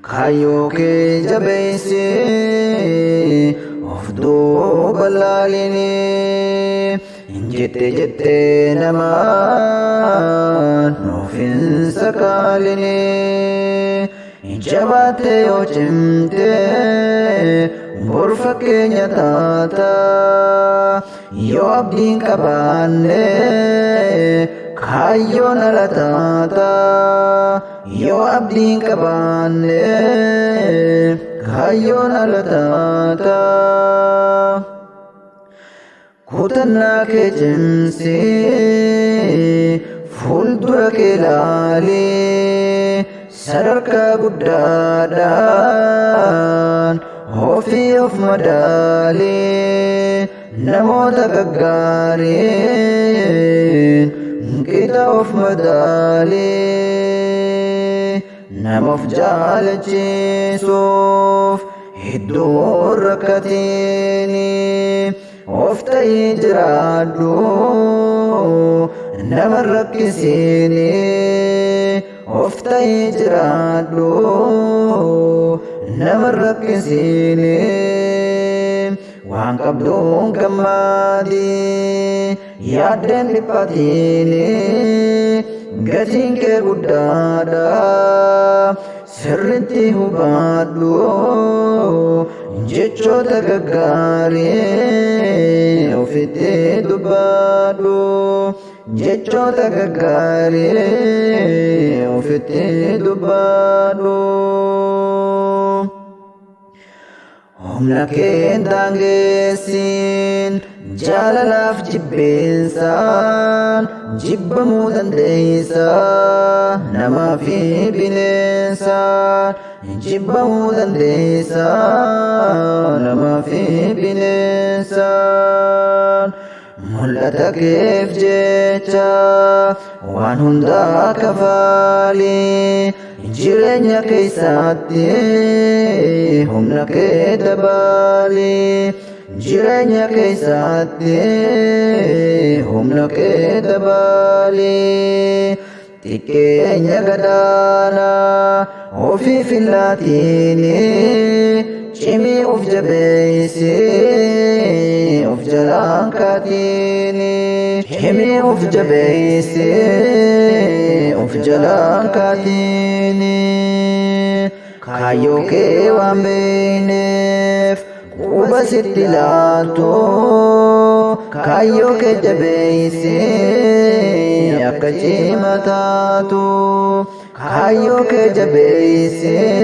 Kayo ke jabeese of do balalini jette jette naman nofin sakalini jabate yo chimte borfake nyatata yo abdin kabane kayo nalatata yo abdin kabane kayo nalatata kutanna ke jimsi fuldura ke lali sadarka guddaadhaan ofii of madaali namoota gaggaariin qixa of madaali namof jaalachiisuuf hedduu rakkatiini of ta'ii jiraadhu nama rakkisiini of ta'ii jiraadhu nama rakkisiini waan qabduun gammaadii yaaddeen dhiphatiini gatiin kee guddaadha sirritti hubaadhu jechoota gaggaarii ofitti dubbadhu jechoota gaggaarii ofitti dubbadhu humna kee daangeessiin jaalalaaf jibbeensaan jibbamuu dandeeysa namaa fi bineensaan jibbamuu dandeeysa namaa fi bineensaan mul'ata keef jecha waan hundaa kafaalii jireenya keessaatti humna kee dabaalii jireenya keessaatti humna kee dabaalii xiqqeenya gadaanaa ofii fillaatiini cimii of jabeeysii of jalaan kaatiini cimii of jabeeysii of jalaan kaatiini kaayyoo kee waan beeyneef quba sitti laatu kaayyoo kee jabeeysii akka cimaa taatu kaayyoo kee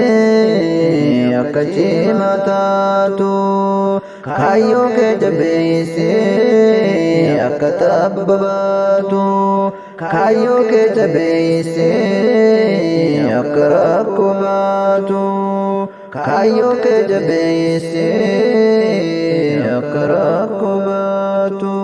jabeeysii akka cimaa taatu kaayyoo kee jabeeysii akka tabbabaatu kaayyoo kee jabeeysii akka rakkoo baatu kaayyoo kee jabeeysii akka rakkoo baatu